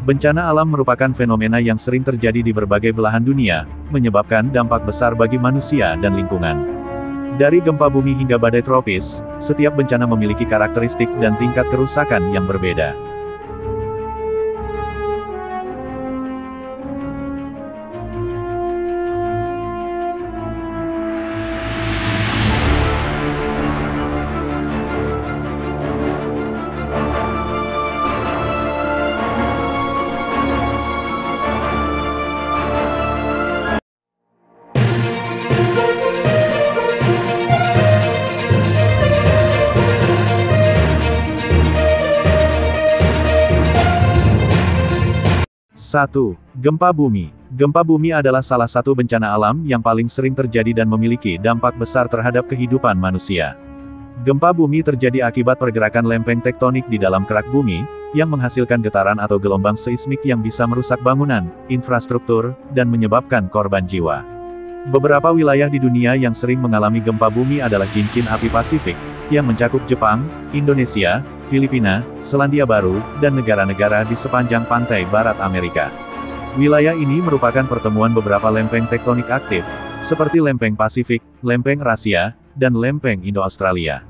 Bencana alam merupakan fenomena yang sering terjadi di berbagai belahan dunia, menyebabkan dampak besar bagi manusia dan lingkungan. Dari gempa bumi hingga badai tropis, setiap bencana memiliki karakteristik dan tingkat kerusakan yang berbeda. Satu, Gempa bumi. Gempa bumi adalah salah satu bencana alam yang paling sering terjadi dan memiliki dampak besar terhadap kehidupan manusia. Gempa bumi terjadi akibat pergerakan lempeng tektonik di dalam kerak bumi, yang menghasilkan getaran atau gelombang seismik yang bisa merusak bangunan, infrastruktur, dan menyebabkan korban jiwa. Beberapa wilayah di dunia yang sering mengalami gempa bumi adalah cincin api Pasifik, yang mencakup Jepang, Indonesia, Filipina, Selandia Baru, dan negara-negara di sepanjang pantai barat Amerika. Wilayah ini merupakan pertemuan beberapa lempeng tektonik aktif, seperti lempeng Pasifik, lempeng Eurasia, dan lempeng Indo-Australia.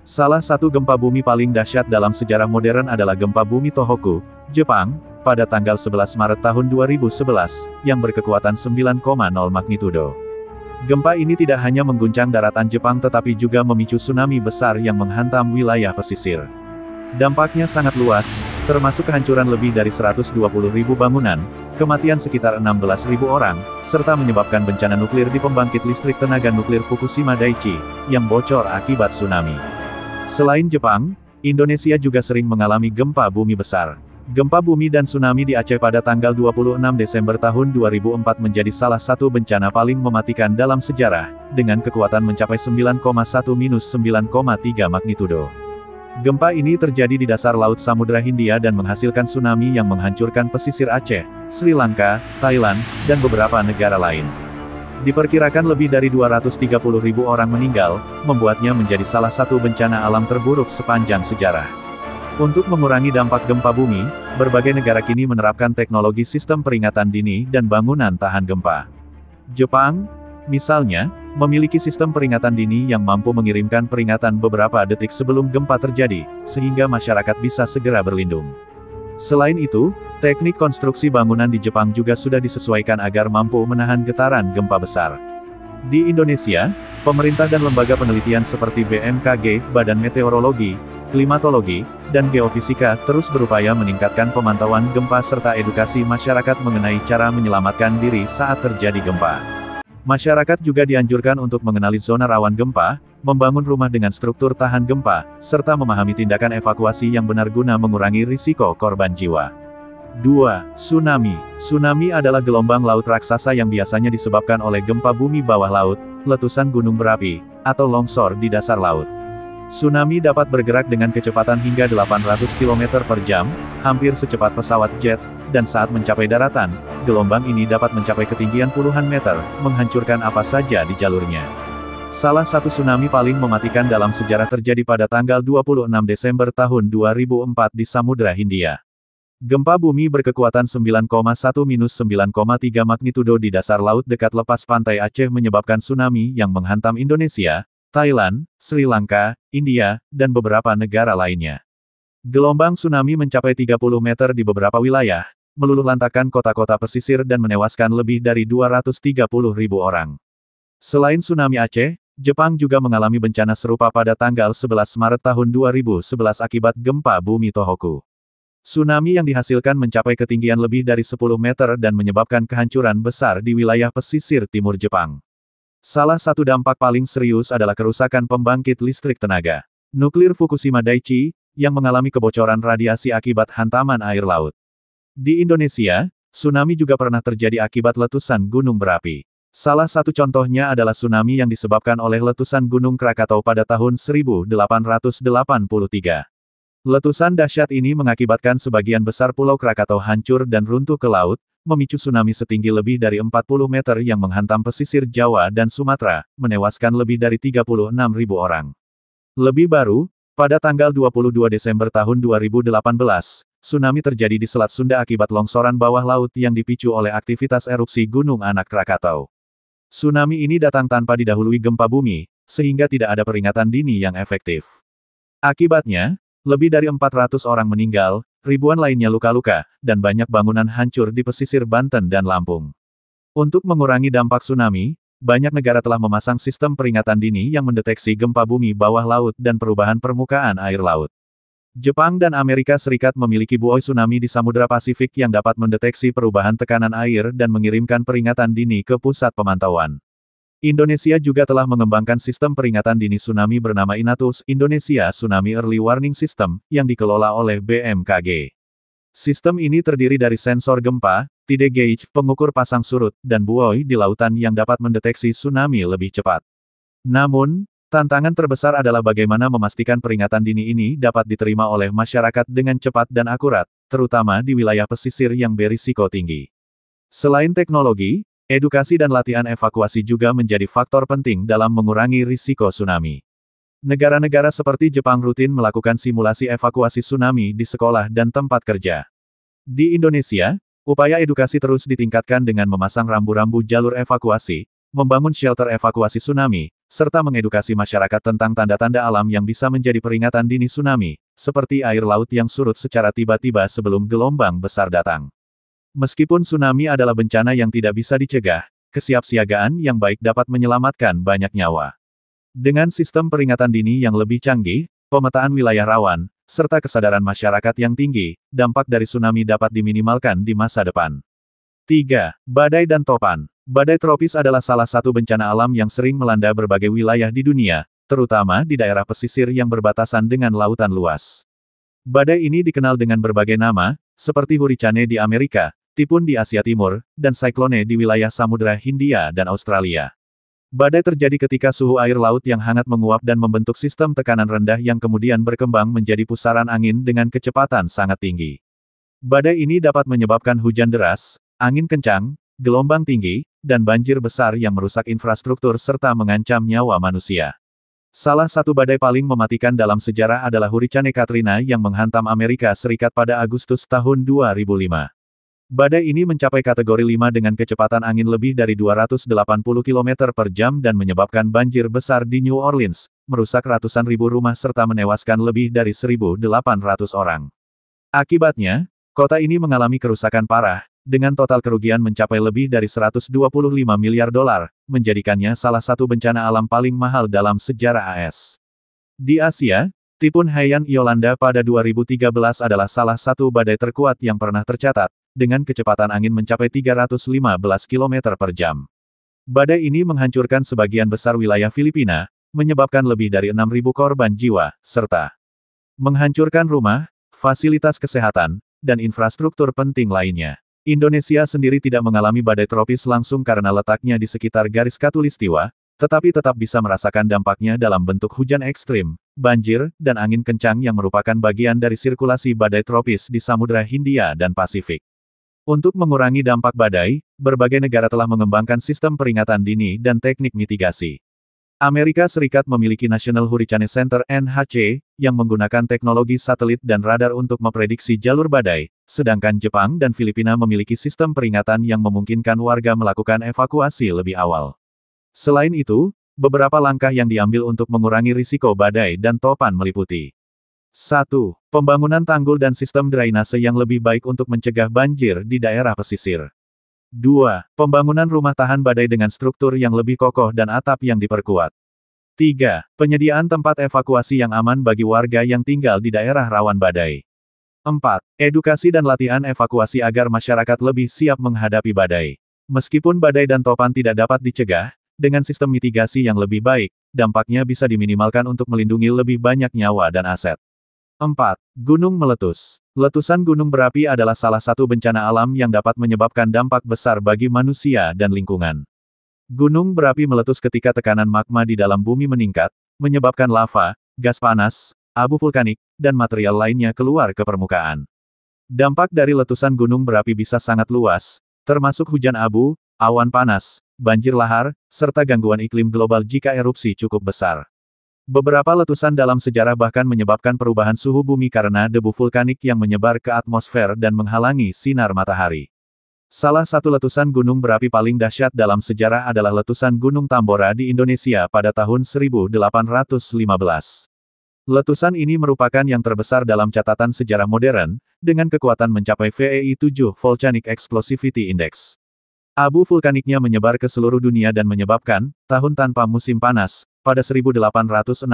Salah satu gempa bumi paling dahsyat dalam sejarah modern adalah gempa bumi Tohoku, Jepang, pada tanggal 11 Maret tahun 2011, yang berkekuatan 9,0 magnitudo. Gempa ini tidak hanya mengguncang daratan Jepang tetapi juga memicu tsunami besar yang menghantam wilayah pesisir. Dampaknya sangat luas, termasuk kehancuran lebih dari 120.000 bangunan, kematian sekitar 16.000 orang, serta menyebabkan bencana nuklir di pembangkit listrik tenaga nuklir Fukushima Daiichi, yang bocor akibat tsunami. Selain Jepang, Indonesia juga sering mengalami gempa bumi besar. Gempa bumi dan tsunami di Aceh pada tanggal 26 Desember tahun 2004 menjadi salah satu bencana paling mematikan dalam sejarah, dengan kekuatan mencapai 9,1-9,3 magnitudo. Gempa ini terjadi di dasar Laut Samudra Hindia dan menghasilkan tsunami yang menghancurkan pesisir Aceh, Sri Lanka, Thailand, dan beberapa negara lain. Diperkirakan lebih dari 230.000 orang meninggal, membuatnya menjadi salah satu bencana alam terburuk sepanjang sejarah. Untuk mengurangi dampak gempa bumi, berbagai negara kini menerapkan teknologi sistem peringatan dini dan bangunan tahan gempa. Jepang, misalnya, memiliki sistem peringatan dini yang mampu mengirimkan peringatan beberapa detik sebelum gempa terjadi, sehingga masyarakat bisa segera berlindung. Selain itu, teknik konstruksi bangunan di Jepang juga sudah disesuaikan agar mampu menahan getaran gempa besar. Di Indonesia, pemerintah dan lembaga penelitian seperti BMKG, Badan Meteorologi, Klimatologi, dan Geofisika terus berupaya meningkatkan pemantauan gempa serta edukasi masyarakat mengenai cara menyelamatkan diri saat terjadi gempa. Masyarakat juga dianjurkan untuk mengenali zona rawan gempa, membangun rumah dengan struktur tahan gempa, serta memahami tindakan evakuasi yang benar guna mengurangi risiko korban jiwa. 2. Tsunami. Tsunami adalah gelombang laut raksasa yang biasanya disebabkan oleh gempa bumi bawah laut, letusan gunung berapi, atau longsor di dasar laut. Tsunami dapat bergerak dengan kecepatan hingga 800 km per jam, hampir secepat pesawat jet, dan saat mencapai daratan, gelombang ini dapat mencapai ketinggian puluhan meter, menghancurkan apa saja di jalurnya. Salah satu tsunami paling mematikan dalam sejarah terjadi pada tanggal 26 Desember tahun 2004 di Samudra Hindia. Gempa bumi berkekuatan 9,1-9,3 magnitudo di dasar laut dekat lepas pantai Aceh menyebabkan tsunami yang menghantam Indonesia, Thailand, Sri Lanka, India, dan beberapa negara lainnya. Gelombang tsunami mencapai 30 meter di beberapa wilayah, meluluhlantakkan kota-kota pesisir dan menewaskan lebih dari 230.000 orang. Selain tsunami Aceh, Jepang juga mengalami bencana serupa pada tanggal 11 Maret tahun 2011 akibat gempa bumi Tohoku. Tsunami yang dihasilkan mencapai ketinggian lebih dari 10 meter dan menyebabkan kehancuran besar di wilayah pesisir timur Jepang. Salah satu dampak paling serius adalah kerusakan pembangkit listrik tenaga nuklir Fukushima Daiichi, yang mengalami kebocoran radiasi akibat hantaman air laut. Di Indonesia, tsunami juga pernah terjadi akibat letusan gunung berapi. Salah satu contohnya adalah tsunami yang disebabkan oleh letusan Gunung Krakatau pada tahun 1883. Letusan dahsyat ini mengakibatkan sebagian besar Pulau Krakatau hancur dan runtuh ke laut, memicu tsunami setinggi lebih dari 40 meter yang menghantam pesisir Jawa dan Sumatera, menewaskan lebih dari 36.000 orang. Lebih baru, pada tanggal 22 Desember tahun 2018, tsunami terjadi di Selat Sunda akibat longsoran bawah laut yang dipicu oleh aktivitas erupsi Gunung Anak Krakatau. Tsunami ini datang tanpa didahului gempa bumi, sehingga tidak ada peringatan dini yang efektif. Akibatnya, lebih dari 400 orang meninggal, ribuan lainnya luka-luka, dan banyak bangunan hancur di pesisir Banten dan Lampung. Untuk mengurangi dampak tsunami, banyak negara telah memasang sistem peringatan dini yang mendeteksi gempa bumi bawah laut dan perubahan permukaan air laut. Jepang dan Amerika Serikat memiliki buoy tsunami di Samudra Pasifik yang dapat mendeteksi perubahan tekanan air dan mengirimkan peringatan dini ke pusat pemantauan. Indonesia juga telah mengembangkan sistem peringatan dini tsunami bernama INATUS, Indonesia Tsunami Early Warning System, yang dikelola oleh BMKG. Sistem ini terdiri dari sensor gempa, tide gauge, pengukur pasang surut, dan buoy di lautan yang dapat mendeteksi tsunami lebih cepat. Namun, tantangan terbesar adalah bagaimana memastikan peringatan dini ini dapat diterima oleh masyarakat dengan cepat dan akurat, terutama di wilayah pesisir yang berisiko tinggi. Selain teknologi, edukasi dan latihan evakuasi juga menjadi faktor penting dalam mengurangi risiko tsunami. Negara-negara seperti Jepang rutin melakukan simulasi evakuasi tsunami di sekolah dan tempat kerja. Di Indonesia, upaya edukasi terus ditingkatkan dengan memasang rambu-rambu jalur evakuasi, membangun shelter evakuasi tsunami, serta mengedukasi masyarakat tentang tanda-tanda alam yang bisa menjadi peringatan dini tsunami, seperti air laut yang surut secara tiba-tiba sebelum gelombang besar datang. Meskipun tsunami adalah bencana yang tidak bisa dicegah, kesiapsiagaan yang baik dapat menyelamatkan banyak nyawa. Dengan sistem peringatan dini yang lebih canggih, pemetaan wilayah rawan, serta kesadaran masyarakat yang tinggi, dampak dari tsunami dapat diminimalkan di masa depan. 3. Badai dan topan. Badai tropis adalah salah satu bencana alam yang sering melanda berbagai wilayah di dunia, terutama di daerah pesisir yang berbatasan dengan lautan luas. Badai ini dikenal dengan berbagai nama, seperti hurricane di Amerika, tipun di Asia Timur, dan siklone di wilayah Samudra Hindia dan Australia. Badai terjadi ketika suhu air laut yang hangat menguap dan membentuk sistem tekanan rendah yang kemudian berkembang menjadi pusaran angin dengan kecepatan sangat tinggi. Badai ini dapat menyebabkan hujan deras, angin kencang, gelombang tinggi, dan banjir besar yang merusak infrastruktur serta mengancam nyawa manusia. Salah satu badai paling mematikan dalam sejarah adalah Hurricane Katrina yang menghantam Amerika Serikat pada Agustus tahun 2005. Badai ini mencapai kategori 5 dengan kecepatan angin lebih dari 280 km per jam dan menyebabkan banjir besar di New Orleans, merusak ratusan ribu rumah serta menewaskan lebih dari 1.800 orang. Akibatnya, kota ini mengalami kerusakan parah, dengan total kerugian mencapai lebih dari 125 miliar dolar, menjadikannya salah satu bencana alam paling mahal dalam sejarah AS. Di Asia, Tipun Haiyan Yolanda pada 2013 adalah salah satu badai terkuat yang pernah tercatat, dengan kecepatan angin mencapai 315 km per jam. Badai ini menghancurkan sebagian besar wilayah Filipina, menyebabkan lebih dari 6.000 korban jiwa, serta menghancurkan rumah, fasilitas kesehatan, dan infrastruktur penting lainnya. Indonesia sendiri tidak mengalami badai tropis langsung karena letaknya di sekitar garis khatulistiwa, tetapi tetap bisa merasakan dampaknya dalam bentuk hujan ekstrim, banjir, dan angin kencang yang merupakan bagian dari sirkulasi badai tropis di Samudra Hindia dan Pasifik. Untuk mengurangi dampak badai, berbagai negara telah mengembangkan sistem peringatan dini dan teknik mitigasi. Amerika Serikat memiliki National Hurricane Center (NHC) yang menggunakan teknologi satelit dan radar untuk memprediksi jalur badai, sedangkan Jepang dan Filipina memiliki sistem peringatan yang memungkinkan warga melakukan evakuasi lebih awal. Selain itu, beberapa langkah yang diambil untuk mengurangi risiko badai dan topan meliputi 1. Pembangunan tanggul dan sistem drainase yang lebih baik untuk mencegah banjir di daerah pesisir. 2. Pembangunan rumah tahan badai dengan struktur yang lebih kokoh dan atap yang diperkuat. 3. Penyediaan tempat evakuasi yang aman bagi warga yang tinggal di daerah rawan badai. 4. Edukasi dan latihan evakuasi agar masyarakat lebih siap menghadapi badai. Meskipun badai dan topan tidak dapat dicegah, dengan sistem mitigasi yang lebih baik, dampaknya bisa diminimalkan untuk melindungi lebih banyak nyawa dan aset. 4. Gunung meletus. Letusan gunung berapi adalah salah satu bencana alam yang dapat menyebabkan dampak besar bagi manusia dan lingkungan. Gunung berapi meletus ketika tekanan magma di dalam bumi meningkat, menyebabkan lava, gas panas, abu vulkanik, dan material lainnya keluar ke permukaan. Dampak dari letusan gunung berapi bisa sangat luas, termasuk hujan abu, awan panas, banjir lahar, serta gangguan iklim global jika erupsi cukup besar. Beberapa letusan dalam sejarah bahkan menyebabkan perubahan suhu bumi karena debu vulkanik yang menyebar ke atmosfer dan menghalangi sinar matahari. Salah satu letusan gunung berapi paling dahsyat dalam sejarah adalah letusan Gunung Tambora di Indonesia pada tahun 1815. Letusan ini merupakan yang terbesar dalam catatan sejarah modern, dengan kekuatan mencapai VEI 7 Volcanic Explosivity Index. Abu vulkaniknya menyebar ke seluruh dunia dan menyebabkan tahun tanpa musim panas pada 1816,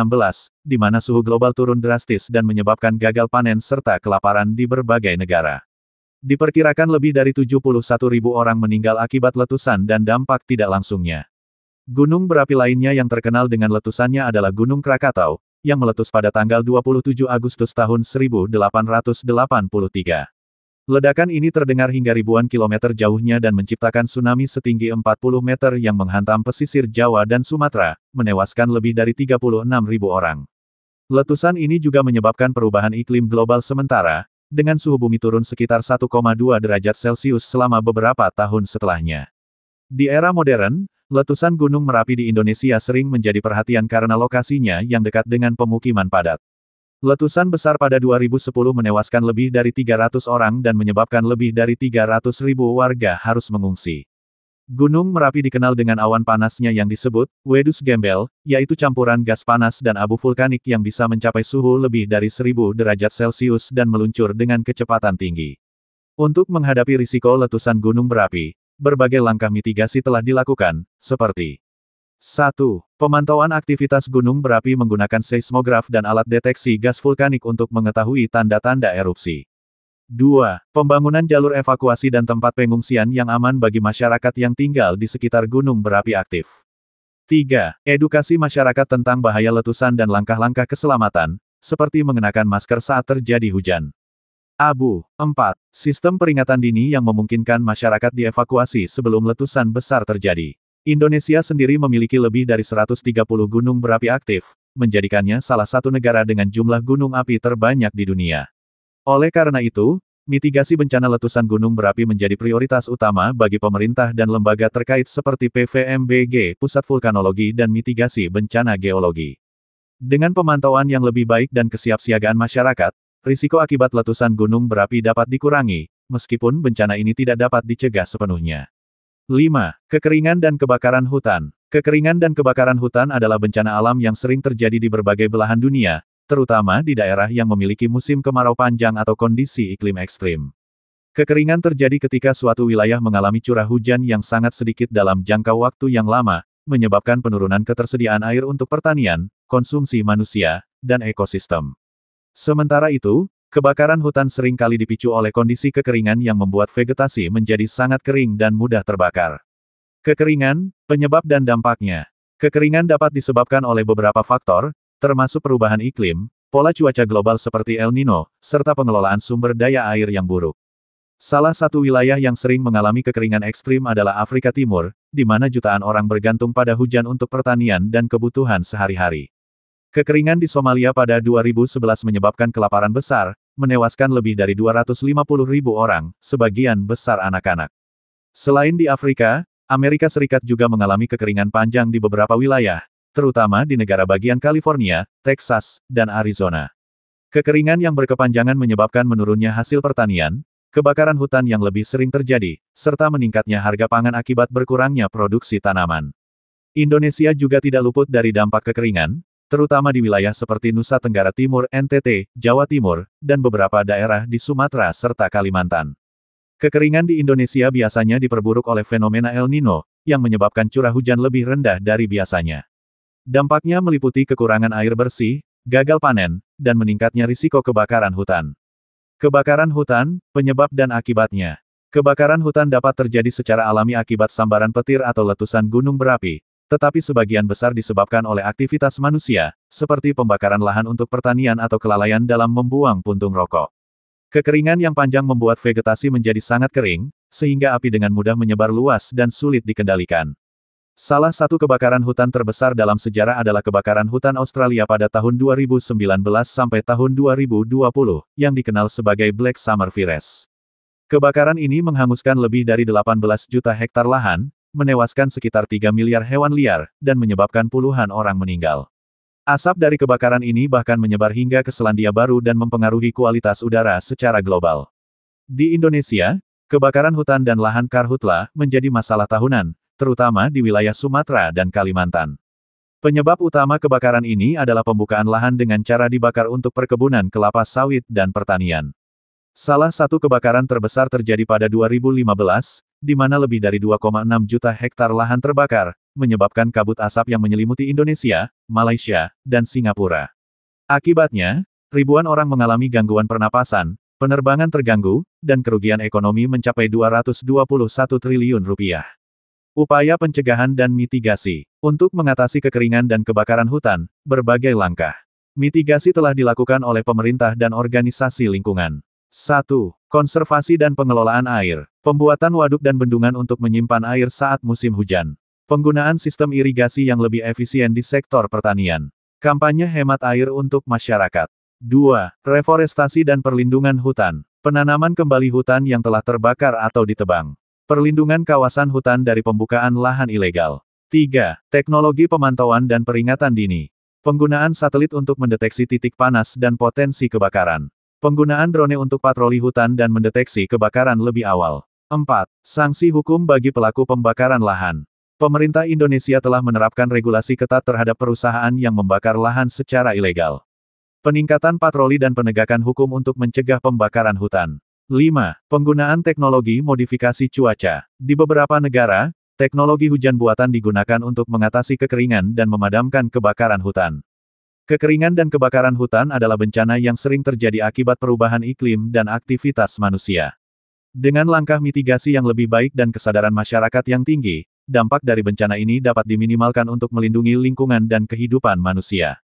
di mana suhu global turun drastis dan menyebabkan gagal panen serta kelaparan di berbagai negara. Diperkirakan lebih dari 71.000 orang meninggal akibat letusan dan dampak tidak langsungnya. Gunung berapi lainnya yang terkenal dengan letusannya adalah Gunung Krakatau, yang meletus pada tanggal 27 Agustus tahun 1883. Ledakan ini terdengar hingga ribuan kilometer jauhnya dan menciptakan tsunami setinggi 40 meter yang menghantam pesisir Jawa dan Sumatera, menewaskan lebih dari 36.000 orang. Letusan ini juga menyebabkan perubahan iklim global sementara, dengan suhu bumi turun sekitar 1,2 derajat Celcius selama beberapa tahun setelahnya. Di era modern, letusan Gunung Merapi di Indonesia sering menjadi perhatian karena lokasinya yang dekat dengan pemukiman padat. Letusan besar pada 2010 menewaskan lebih dari 300 orang dan menyebabkan lebih dari 300.000 warga harus mengungsi. Gunung Merapi dikenal dengan awan panasnya yang disebut wedus gembel, yaitu campuran gas panas dan abu vulkanik yang bisa mencapai suhu lebih dari 1000 derajat Celcius dan meluncur dengan kecepatan tinggi. Untuk menghadapi risiko letusan gunung berapi, berbagai langkah mitigasi telah dilakukan, seperti 1. Pemantauan aktivitas gunung berapi menggunakan seismograf dan alat deteksi gas vulkanik untuk mengetahui tanda-tanda erupsi. 2. Pembangunan jalur evakuasi dan tempat pengungsian yang aman bagi masyarakat yang tinggal di sekitar gunung berapi aktif. 3. Edukasi masyarakat tentang bahaya letusan dan langkah-langkah keselamatan, seperti mengenakan masker saat terjadi hujan abu. 4. Sistem peringatan dini yang memungkinkan masyarakat dievakuasi sebelum letusan besar terjadi. Indonesia sendiri memiliki lebih dari 130 gunung berapi aktif, menjadikannya salah satu negara dengan jumlah gunung api terbanyak di dunia. Oleh karena itu, mitigasi bencana letusan gunung berapi menjadi prioritas utama bagi pemerintah dan lembaga terkait seperti PVMBG, Pusat Vulkanologi dan Mitigasi Bencana Geologi. Dengan pemantauan yang lebih baik dan kesiapsiagaan masyarakat, risiko akibat letusan gunung berapi dapat dikurangi, meskipun bencana ini tidak dapat dicegah sepenuhnya. 5. Kekeringan dan kebakaran hutan. Kekeringan dan kebakaran hutan adalah bencana alam yang sering terjadi di berbagai belahan dunia, terutama di daerah yang memiliki musim kemarau panjang atau kondisi iklim ekstrim. Kekeringan terjadi ketika suatu wilayah mengalami curah hujan yang sangat sedikit dalam jangka waktu yang lama, menyebabkan penurunan ketersediaan air untuk pertanian, konsumsi manusia, dan ekosistem. Sementara itu, kebakaran hutan sering kali dipicu oleh kondisi kekeringan yang membuat vegetasi menjadi sangat kering dan mudah terbakar. Kekeringan, penyebab dan dampaknya. Kekeringan dapat disebabkan oleh beberapa faktor, termasuk perubahan iklim, pola cuaca global seperti El Nino, serta pengelolaan sumber daya air yang buruk. Salah satu wilayah yang sering mengalami kekeringan ekstrim adalah Afrika Timur, di mana jutaan orang bergantung pada hujan untuk pertanian dan kebutuhan sehari-hari. Kekeringan di Somalia pada 2011 menyebabkan kelaparan besar, menewaskan lebih dari 250.000 orang, sebagian besar anak-anak. Selain di Afrika, Amerika Serikat juga mengalami kekeringan panjang di beberapa wilayah, terutama di negara bagian California, Texas, dan Arizona. Kekeringan yang berkepanjangan menyebabkan menurunnya hasil pertanian, kebakaran hutan yang lebih sering terjadi, serta meningkatnya harga pangan akibat berkurangnya produksi tanaman. Indonesia juga tidak luput dari dampak kekeringan, terutama di wilayah seperti Nusa Tenggara Timur, NTT, Jawa Timur, dan beberapa daerah di Sumatera serta Kalimantan. Kekeringan di Indonesia biasanya diperburuk oleh fenomena El Nino, yang menyebabkan curah hujan lebih rendah dari biasanya. Dampaknya meliputi kekurangan air bersih, gagal panen, dan meningkatnya risiko kebakaran hutan. Kebakaran hutan, penyebab dan akibatnya. Kebakaran hutan dapat terjadi secara alami akibat sambaran petir atau letusan gunung berapi, tetapi sebagian besar disebabkan oleh aktivitas manusia, seperti pembakaran lahan untuk pertanian atau kelalaian dalam membuang puntung rokok. Kekeringan yang panjang membuat vegetasi menjadi sangat kering, sehingga api dengan mudah menyebar luas dan sulit dikendalikan. Salah satu kebakaran hutan terbesar dalam sejarah adalah kebakaran hutan Australia pada tahun 2019 sampai tahun 2020, yang dikenal sebagai Black Summer Virus. Kebakaran ini menghanguskan lebih dari 18 juta hektar lahan, menewaskan sekitar 3 miliar hewan liar, dan menyebabkan puluhan orang meninggal. Asap dari kebakaran ini bahkan menyebar hingga ke Selandia Baru dan mempengaruhi kualitas udara secara global. Di Indonesia, kebakaran hutan dan lahan karhutla menjadi masalah tahunan, terutama di wilayah Sumatera dan Kalimantan. Penyebab utama kebakaran ini adalah pembukaan lahan dengan cara dibakar untuk perkebunan kelapa sawit dan pertanian. Salah satu kebakaran terbesar terjadi pada 2015, di mana lebih dari 2,6 juta hektar lahan terbakar, menyebabkan kabut asap yang menyelimuti Indonesia, Malaysia, dan Singapura. Akibatnya, ribuan orang mengalami gangguan pernapasan, penerbangan terganggu, dan kerugian ekonomi mencapai 221 triliun rupiah. Upaya pencegahan dan mitigasi. Untuk mengatasi kekeringan dan kebakaran hutan, berbagai langkah mitigasi telah dilakukan oleh pemerintah dan organisasi lingkungan. 1. Konservasi dan pengelolaan air. Pembuatan waduk dan bendungan untuk menyimpan air saat musim hujan. Penggunaan sistem irigasi yang lebih efisien di sektor pertanian. Kampanye hemat air untuk masyarakat. 2. Reforestasi dan perlindungan hutan. Penanaman kembali hutan yang telah terbakar atau ditebang. Perlindungan kawasan hutan dari pembukaan lahan ilegal. 3. Teknologi pemantauan dan peringatan dini. Penggunaan satelit untuk mendeteksi titik panas dan potensi kebakaran. Penggunaan drone untuk patroli hutan dan mendeteksi kebakaran lebih awal. 4. Sanksi hukum bagi pelaku pembakaran lahan. Pemerintah Indonesia telah menerapkan regulasi ketat terhadap perusahaan yang membakar lahan secara ilegal. Peningkatan patroli dan penegakan hukum untuk mencegah pembakaran hutan. 5. Penggunaan teknologi modifikasi cuaca. Di beberapa negara, teknologi hujan buatan digunakan untuk mengatasi kekeringan dan memadamkan kebakaran hutan. Kekeringan dan kebakaran hutan adalah bencana yang sering terjadi akibat perubahan iklim dan aktivitas manusia. Dengan langkah mitigasi yang lebih baik dan kesadaran masyarakat yang tinggi, dampak dari bencana ini dapat diminimalkan untuk melindungi lingkungan dan kehidupan manusia.